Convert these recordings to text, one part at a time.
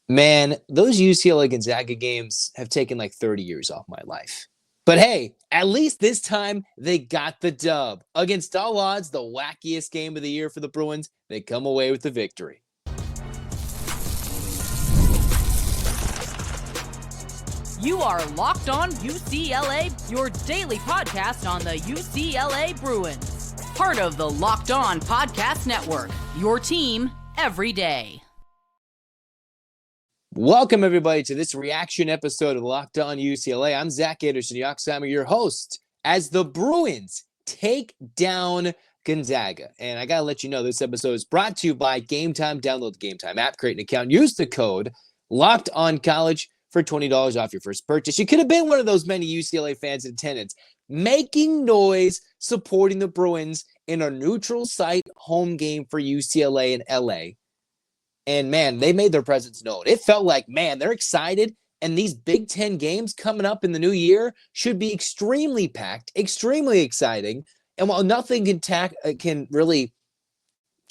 Man, those UCLA Gonzaga games have taken like 30 years off my life. But hey, at least this time they got the dub. Against all odds, the wackiest game of the year for the Bruins, they come away with the victory. You are Locked On UCLA, your daily podcast on the UCLA Bruins. Part of the Locked On Podcast Network, your team every day. Welcome, everybody, to this reaction episode of Locked On UCLA. I'm Zach Anderson-Yoxsimer, your host, as the Bruins take down Gonzaga. And I got to let you know, this episode is brought to you by Game Time. Download the Game Time app, create an account, use the code LOCKEDONCollege for $20 off your first purchase. You could have been one of those many UCLA fans in attendance, making noise, supporting the Bruins in a neutral site home game for UCLA in LA. And man, they made their presence known. It felt like, man, they're excited. And these Big Ten games coming up in the new year should be extremely packed, extremely exciting. And while nothing can really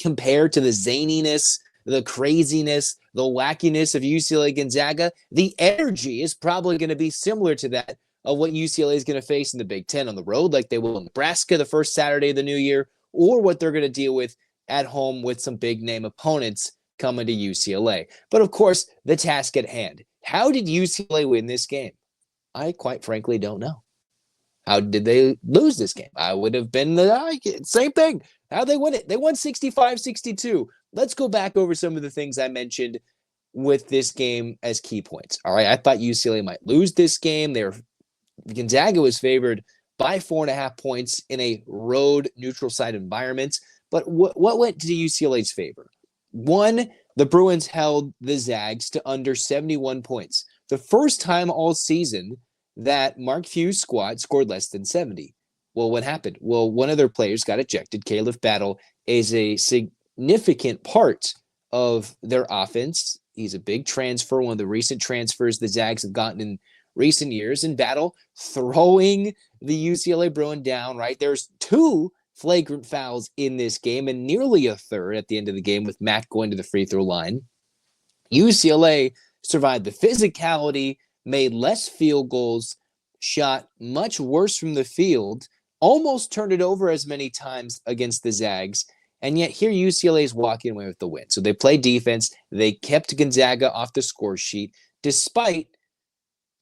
compare to the zaniness, the craziness, the wackiness of UCLA Gonzaga, the energy is probably going to be similar to that of what UCLA is going to face in the Big Ten on the road, like they will in Nebraska the first Saturday of the new year, or what they're going to deal with at home with some big name opponents coming to UCLA. But of course, the task at hand. How did UCLA win this game? I quite frankly don't know. How did they lose this game? I would have been the same thing. How'd they win it? They won 65-62. Let's go back over some of the things I mentioned with this game as key points. All right, I thought UCLA might lose this game. Gonzaga was favored by 4.5 points in a road neutral site environment. But what went to UCLA's favor? One, the Bruins held the Zags to under 71 points. The first time all season that Mark Few's squad scored less than 70. Well, what happened? Well, one of their players got ejected. Caleb Battle is a significant part of their offense. He's a big transfer, one of the recent transfers the Zags have gotten in recent years. And Battle throwing the UCLA Bruin down, right? There's two flagrant fouls in this game and nearly a third at the end of the game with Matt going to the free throw line. UCLA survived the physicality, made less field goals, shot much worse from the field, almost turned it over as many times against the Zags, and yet here UCLA is walking away with the win. So they played defense. They kept Gonzaga off the score sheet, despite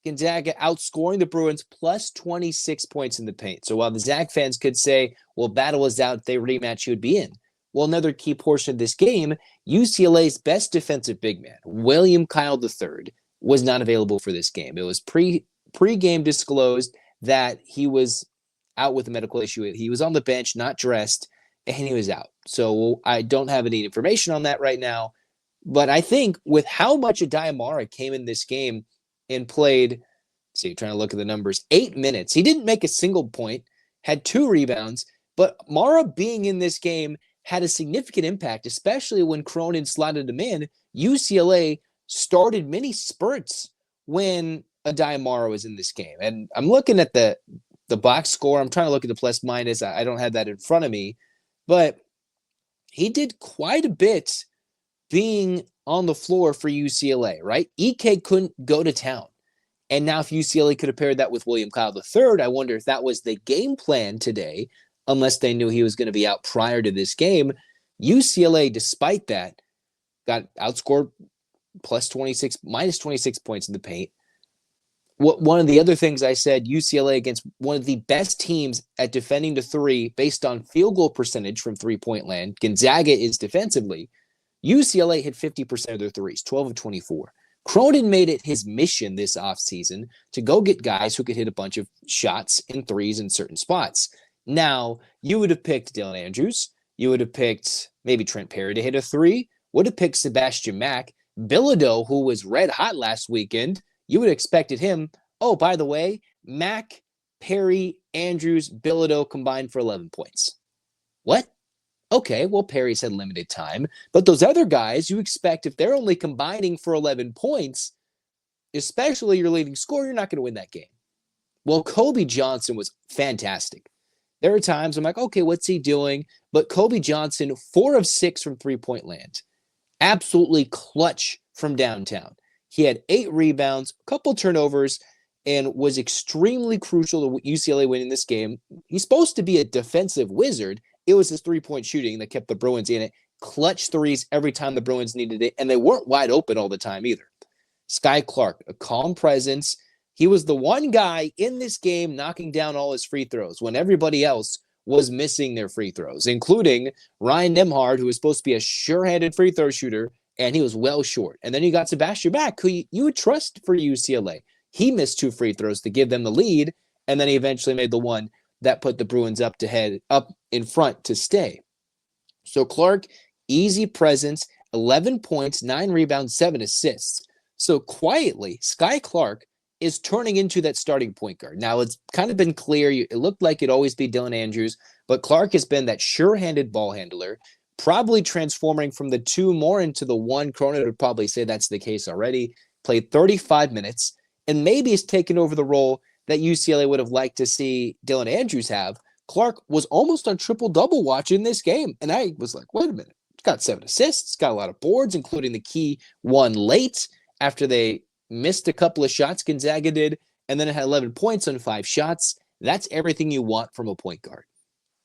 Gonzaga outscoring the Bruins plus 26 points in the paint. So while the Zag fans could say, well, Battle was out, if they rematch, he would be in. Well, another key portion of this game, UCLA's best defensive big man, William Kyle III, was not available for this game. It was pre-game disclosed that he was out with a medical issue. He was on the bench, not dressed, and he was out. So I don't have any information on that right now. But I think with how much Diamara came in this game and played, trying to look at the numbers, 8 minutes. He didn't make a single point, had 2 rebounds, but Mara being in this game had a significant impact, especially when Cronin slotted him in. UCLA started many spurts when Diamara was in this game. And I'm looking at the box score. I'm trying to look at the plus minus. I don't have that in front of me, but he did quite a bit being on the floor for UCLA, right? EK couldn't go to town. And now if UCLA could have paired that with William Kyle III, I wonder if that was the game plan today, unless they knew he was going to be out prior to this game. UCLA, despite that, got outscored minus 26 points in the paint. One of the other things I said, UCLA against one of the best teams at defending the three based on field goal percentage from three-point land. Gonzaga is defensively. UCLA hit 50% of their threes, 12 of 24. Cronin made it his mission this offseason to go get guys who could hit a bunch of shots and threes in certain spots. Now, you would have picked Dylan Andrews. You would have picked maybe Trent Perry to hit a three. Would have picked Sebastian Mack. Bilodeau, who was red hot last weekend, you would have expected him. Oh, by the way, Mack, Perry, Andrews, Bilodeau combined for 11 points. What? Okay, well, Perry's had limited time. But those other guys, you expect if they're only combining for 11 points, especially your leading scorer, you're not going to win that game. Well, Kobe Johnson was fantastic. There are times I'm like, okay, what's he doing? But Kobe Johnson, 4 of 6 from three-point land. Absolutely clutch from downtown. He had 8 rebounds, a couple turnovers, and was extremely crucial to UCLA winning this game. He's supposed to be a defensive wizard. It was his three-point shooting that kept the Bruins in it. Clutch threes every time the Bruins needed it, and they weren't wide open all the time either. Skyy Clark, a calm presence. He was the one guy in this game knocking down all his free throws when everybody else was missing their free throws, including Ryan Nembhard, who was supposed to be a sure-handed free throw shooter, and he was well short. And then you got Sebastian Back, who you would trust for UCLA. He missed 2 free throws to give them the lead, and then he eventually made the one that put the Bruins up in front to stay. So Clark, easy presence, 11 points, 9 rebounds, 7 assists. So quietly, Skyy Clark is turning into that starting point guard. Now, it's kind of been clear. It looked like it'd always be Dylan Andrews, but Clark has been that sure-handed ball handler, probably transforming from the 2 more into the 1. Cronin would probably say that's the case already. Played 35 minutes, and maybe has taken over the role that UCLA would have liked to see Dylan Andrews have. Clark was almost on triple-double watch in this game, and I was like, wait a minute. He's got 7 assists, got a lot of boards, including the key one late after they missed a couple of shots, Gonzaga did, and then it had 11 points on 5 shots. That's everything you want from a point guard.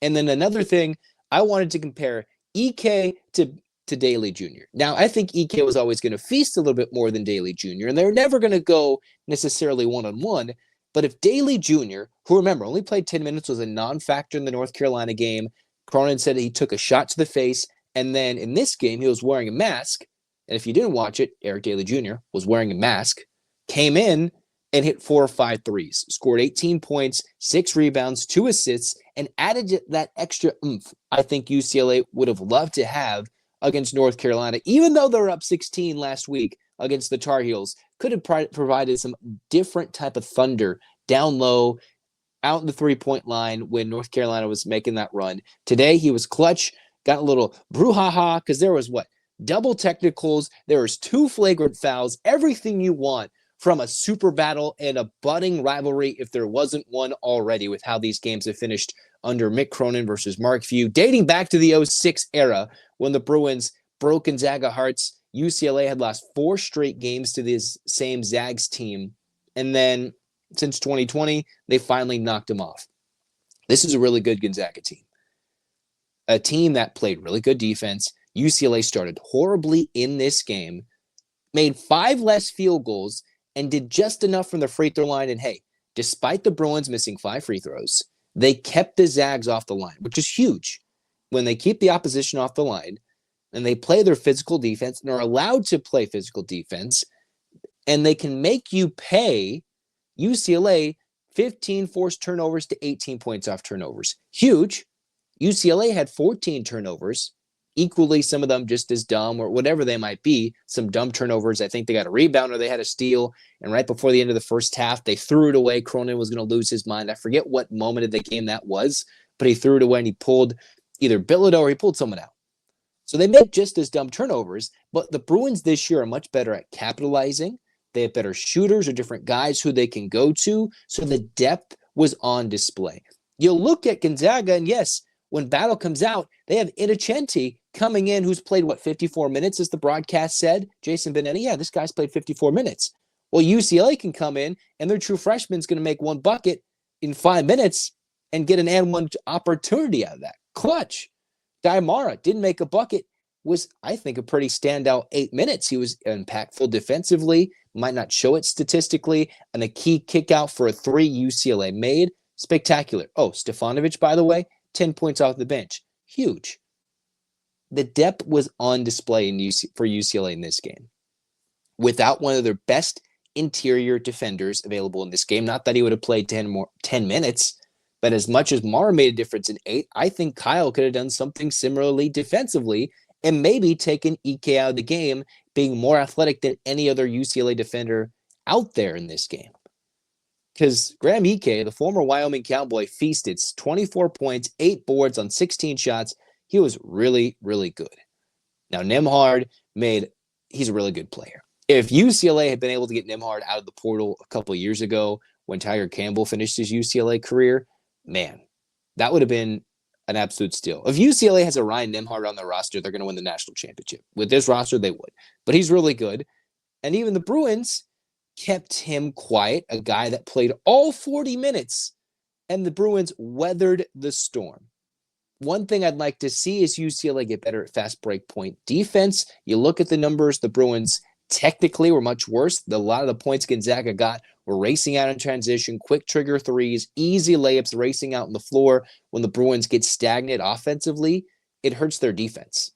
And then another thing, I wanted to compare EK to Dailey Jr. Now, I think EK was always going to feast a little bit more than Dailey Jr., and they're never going to go necessarily one-on-one, but if Dailey Jr., who remember only played 10 minutes, was a non-factor in the North Carolina game, Cronin said he took a shot to the face, and then in this game, he was wearing a mask. And if you didn't watch it, Eric Dailey Jr. was wearing a mask, came in and hit 4 or 5 threes, scored 18 points, 6 rebounds, 2 assists, and added that extra oomph I think UCLA would have loved to have against North Carolina, even though they were up 16 last week against the Tar Heels. Could have provided some different type of thunder down low, out in the three-point line when North Carolina was making that run. Today, he was clutch, got a little brouhaha because there was double technicals, there was 2 flagrant fouls, everything you want from a super battle and a budding rivalry if there wasn't one already with how these games have finished under Mick Cronin versus Mark Few, dating back to the 06 era when the Bruins broke Gonzaga hearts. UCLA had lost 4 straight games to this same Zags team, and then since 2020, they finally knocked them off. This is a really good Gonzaga team, a team that played really good defense. UCLA started horribly in this game, made 5 less field goals, and did just enough from the free throw line. And hey, despite the Bruins missing 5 free throws, they kept the Zags off the line, which is huge. When they keep the opposition off the line and they play their physical defense and are allowed to play physical defense, and they can make you pay, UCLA 15 forced turnovers to 18 points off turnovers. Huge. UCLA had 14 turnovers, equally some of them just as dumb or whatever they might be, some dumb turnovers. I think they got a rebound or they had a steal, and right before the end of the first half, they threw it away. Cronin was going to lose his mind. I forget what moment of the game that was, but he threw it away and he pulled either Bilodeau or he pulled someone out. So they make just as dumb turnovers, but the Bruins this year are much better at capitalizing. They have better shooters or different guys who they can go to, so the depth was on display. You'll look at Gonzaga, and yes, when Battle comes out, they have Innocenti coming in, who's played, 54 minutes, as the broadcast said. Jason Benetti, yeah, this guy's played 54 minutes. Well, UCLA can come in, and their true freshman's going to make 1 bucket in 5 minutes and get an and 1 opportunity out of that. Clutch. Daimara didn't make a bucket, was, I think, a pretty standout 8 minutes. He was impactful defensively, might not show it statistically, and a key kick out for a 3 UCLA made. Spectacular. Oh, Stefanovic, by the way, 10 points off the bench. Huge. The depth was on display for UCLA in this game. Without one of their best interior defenders available in this game, not that he would have played 10 minutes, but as much as Mara made a difference in 8, I think Kyle could have done something similarly defensively and maybe taken EK out of the game, being more athletic than any other UCLA defender out there in this game. Because Graham Ike, the former Wyoming Cowboy, feasted 24 points, 8 boards on 16 shots. He was really, really good. Now, Nembhard he's a really good player. If UCLA had been able to get Nembhard out of the portal a couple of years ago when Tiger Campbell finished his UCLA career, man, that would have been an absolute steal. If UCLA has a Ryan Nembhard on their roster, they're going to win the national championship. With this roster, they would. But he's really good. And even the Bruins kept him quiet, a guy that played all 40 minutes, and the Bruins weathered the storm. One thing I'd like to see is UCLA get better at fast break point defense. You look at the numbers, the Bruins technically were much worse. A lot of the points Gonzaga got were racing out in transition, quick trigger threes, easy layups, racing out on the floor. When the Bruins get stagnant offensively, it hurts their defense.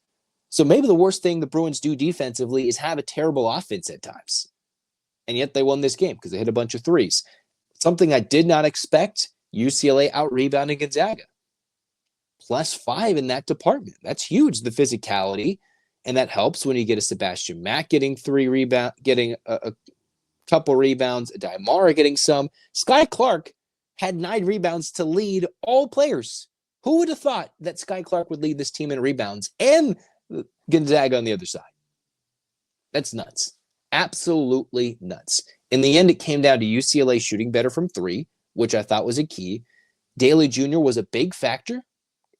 So maybe the worst thing the Bruins do defensively is have a terrible offense at times. And yet they won this game because they hit a bunch of threes. Something I did not expect, UCLA out-rebounding Gonzaga. +5 in that department. That's huge, the physicality. And that helps when you get a Sebastian Mack getting a couple rebounds, a Daimara getting some. Skyy Clark had 9 rebounds to lead all players. Who would have thought that Skyy Clark would lead this team in rebounds and Gonzaga on the other side? That's nuts. Absolutely nuts. In the end, it came down to UCLA shooting better from 3, which I thought was a key. Dailey Jr. was a big factor.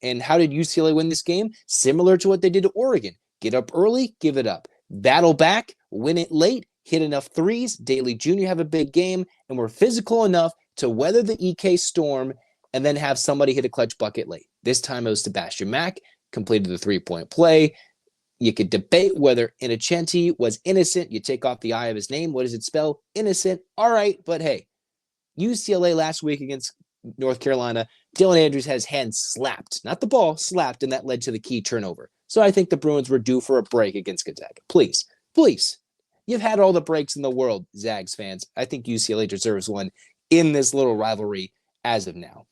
And how did UCLA win this game? Similar to what they did to Oregon. Get up early, give it up. Battle back, win it late, hit enough threes. Dailey Jr. have a big game, and we're physical enough to weather the EK storm and then have somebody hit a clutch bucket late. This time it was Sebastian Mack, completed the three-point play. You could debate whether Innocenti was innocent. You take off the I of his name. What does it spell? Innocent. All right, but hey, UCLA last week against North Carolina, Dylan Andrews had his hand slapped, not the ball, slapped, and that led to the key turnover. So I think the Bruins were due for a break against Gonzaga. Please. You've had all the breaks in the world, Zags fans. I think UCLA deserves one in this little rivalry as of now.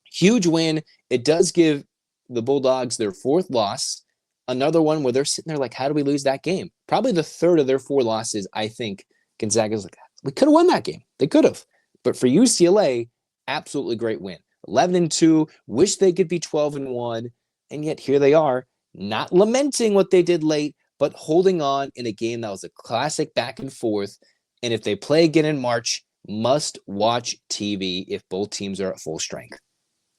Huge win. It does give the Bulldogs their 4th loss. Another one where they're sitting there like, how do we lose that game? Probably the 3rd of their 4 losses. I think Gonzaga's like, we could have won that game. They could have. But for UCLA, absolutely great win. 11-2, wish they could be 12-1, and yet here they are, not lamenting what they did late, but holding on in a game that was a classic back and forth. And if they play again in March, must watch TV if both teams are at full strength.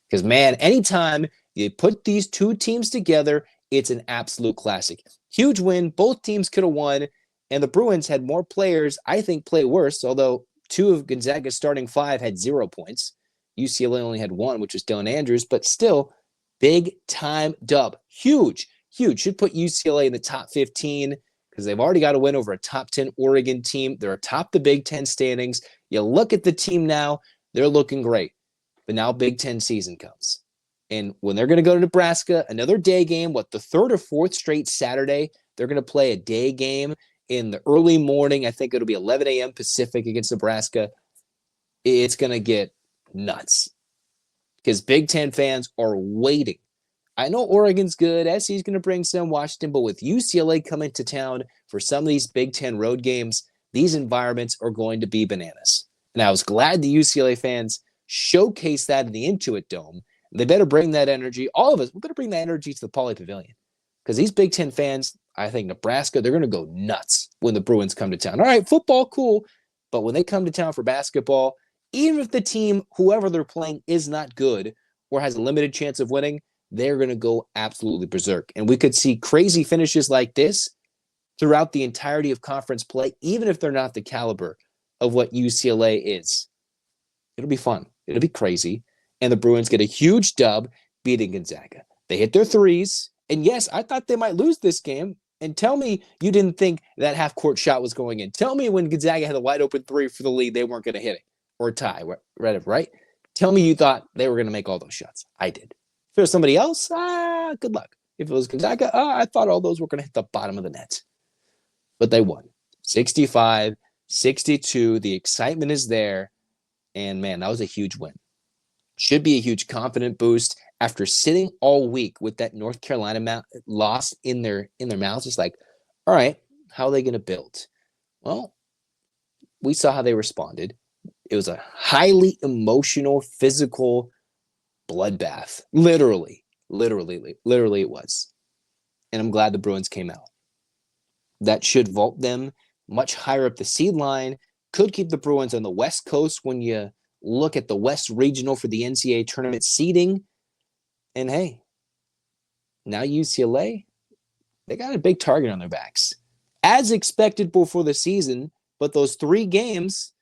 Because, man, anytime you put these two teams together, it's an absolute classic. Huge win. Both teams could have won, and the Bruins had more players, I think, play worse, although 2 of Gonzaga's starting 5 had 0 points. UCLA only had 1, which was Dylan Andrews, but still, big-time dub. Huge. Should put UCLA in the top 15 because they've already got a win over a top 10 Oregon team. They're atop the Big Ten standings. You look at the team now, they're looking great. But now Big Ten season comes. And when they're going to go to Nebraska, another day game, the 3rd or 4th straight Saturday, they're going to play a day game in the early morning. I think it'll be 11 a.m. Pacific against Nebraska. It's going to get nuts because Big Ten fans are waiting. I know Oregon's good. SC's going to bring some Washington, but with UCLA coming to town for some of these Big Ten road games, these environments are going to be bananas. And I was glad the UCLA fans showcased that in the Intuit Dome. They better bring that energy. All of us, we better bring that energy to the Pauley Pavilion because these Big Ten fans, I think Nebraska, they're going to go nuts when the Bruins come to town. All right, football, cool. But when they come to town for basketball, even if the team, whoever they're playing, is not good or has a limited chance of winning, they're going to go absolutely berserk. And we could see crazy finishes like this throughout the entirety of conference play, even if they're not the caliber of what UCLA is. It'll be fun. It'll be crazy. And the Bruins get a huge dub beating Gonzaga. They hit their threes. And yes, I thought they might lose this game. And tell me you didn't think that half-court shot was going in. Tell me when Gonzaga had a wide-open 3 for the lead, they weren't going to hit it or tie, right? Tell me you thought they were going to make all those shots. I did. If it was somebody else, good luck. If it was Gonzaga, I thought all those were going to hit the bottom of the net. But they won. 65-62. The excitement is there. And, man, that was a huge win. Should be a huge confident boost after sitting all week with that North Carolina loss in their mouths. It's like, all right, how are they going to build? Well, we saw how they responded. It was a highly emotional, physical bloodbath. Literally it was. And I'm glad the Bruins came out. That should vault them much higher up the seed line. Could keep the Bruins on the West Coast when you look at the West Regional for the NCAA tournament seeding. And hey, now UCLA, they got a big target on their backs. as expected before the season, but those 3 games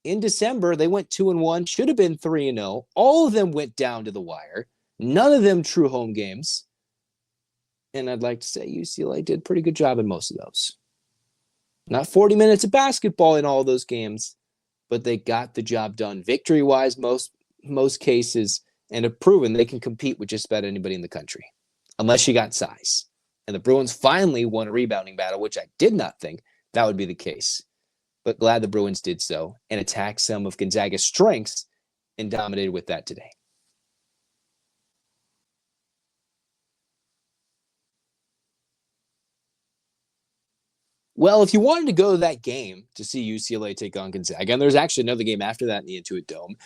in December, they went 2-1, should have been 3-0. All of them went down to the wire. None of them true home games. And I'd like to say UCLA did a pretty good job in most of those. Not 40 minutes of basketball in all those games, but they got the job done victory-wise most cases, and have proven they can compete with just about anybody in the country, unless you got size. And the Bruins finally won a rebounding battle, which I did not think that would be the case. But glad the Bruins did so and attacked some of Gonzaga's strengths and dominated with that today. Well, if you wanted to go to that game to see UCLA take on Gonzaga, and there's actually another game after that in the Intuit Dome,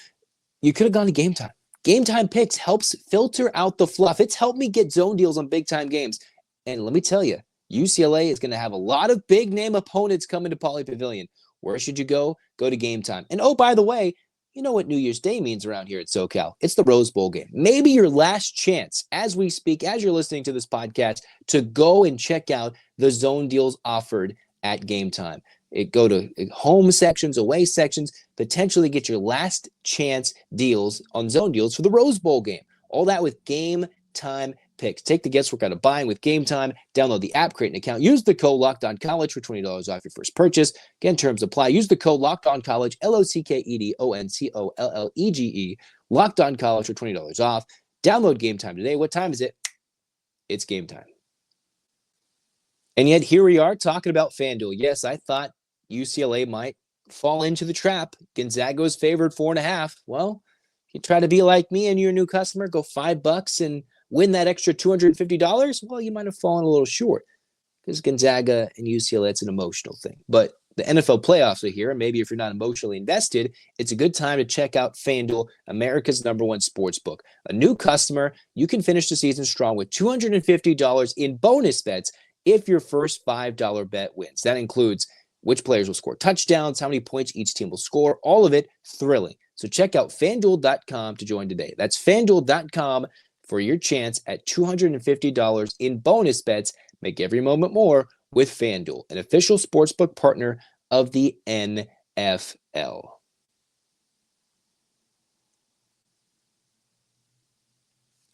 you could have gone to Game Time. Game Time Picks helps filter out the fluff. It's helped me get zone deals on big-time games. And let me tell you, UCLA is going to have a lot of big-name opponents coming to Pauley Pavilion. Where should you go? Go to Game Time. And oh, by the way, you know what New Year's Day means around here at SoCal. It's the Rose Bowl game. Maybe your last chance, as we speak, as you're listening to this podcast, to go and check out the zone deals offered at Game Time. Go to home sections, away sections, potentially get your last chance deals on zone deals for the Rose Bowl game. All that with Game Time Picks. Take the guesswork out of buying with Game Time. Download the app, create an account. Use the code LOCKEDONCollege for $20 off your first purchase. Again, terms apply. Use the code LOCKEDONCollege, LOCKEDONCOLLEGE, LOCKEDONCollege for $20 off. Download Game Time today. What time is it? It's game time. And yet here we are talking about FanDuel. Yes, I thought UCLA might fall into the trap. Gonzaga was favored 4.5. Well, if you try to be like me and you're a new customer, go $5 and win that extra $250, well, you might have fallen a little short because Gonzaga and UCLA, it's an emotional thing. But the NFL playoffs are here, and maybe if you're not emotionally invested, it's a good time to check out FanDuel, America's #1 sports book. A new customer, you can finish the season strong with $250 in bonus bets if your first $5 bet wins. That includes which players will score touchdowns, how many points each team will score, all of it thrilling. So check out FanDuel.com to join today. That's FanDuel.com for your chance at $250 in bonus bets. Make every moment more with FanDuel, an official sportsbook partner of the NFL.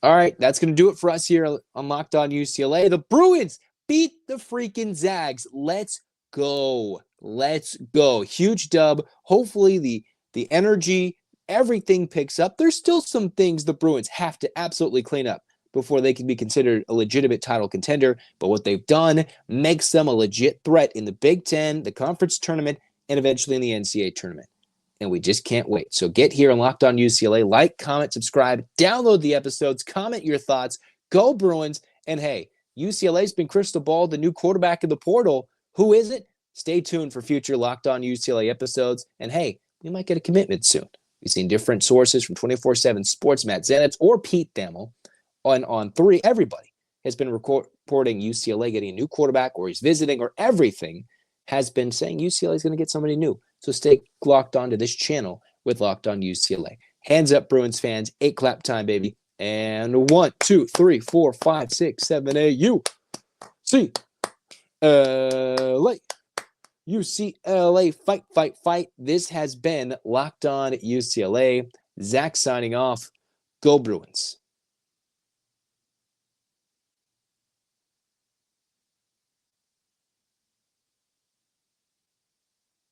All right, that's going to do it for us here on Locked On UCLA. The Bruins beat the freaking Zags. Let's go. Let's go. Huge dub. Hopefully the energy, everything picks up. There's still some things the Bruins have to absolutely clean up before they can be considered a legitimate title contender. But what they've done makes them a legit threat in the Big Ten, the conference tournament, and eventually in the NCAA tournament. And we just can't wait. So get here on Locked On UCLA. Like, comment, subscribe, download the episodes, comment your thoughts. Go Bruins. And hey, UCLA's been crystal balled the new quarterback in the portal. Who is it? Stay tuned for future Locked On UCLA episodes. And hey, we might get a commitment soon. We've seen different sources from 24/7 Sports, Matt Zenitz or Pete Thamel on 3. Everybody has been reporting UCLA getting a new quarterback, or he's visiting, or everything has been saying UCLA is going to get somebody new. So stay locked on to this channel with Locked On UCLA. Hands up, Bruins fans. 8 clap time, baby. And 1, 2, 3, 4, 5, 6, 7, 8. UCLA. UCLA, fight, fight, fight. This has been Locked On UCLA. Zach signing off. Go Bruins.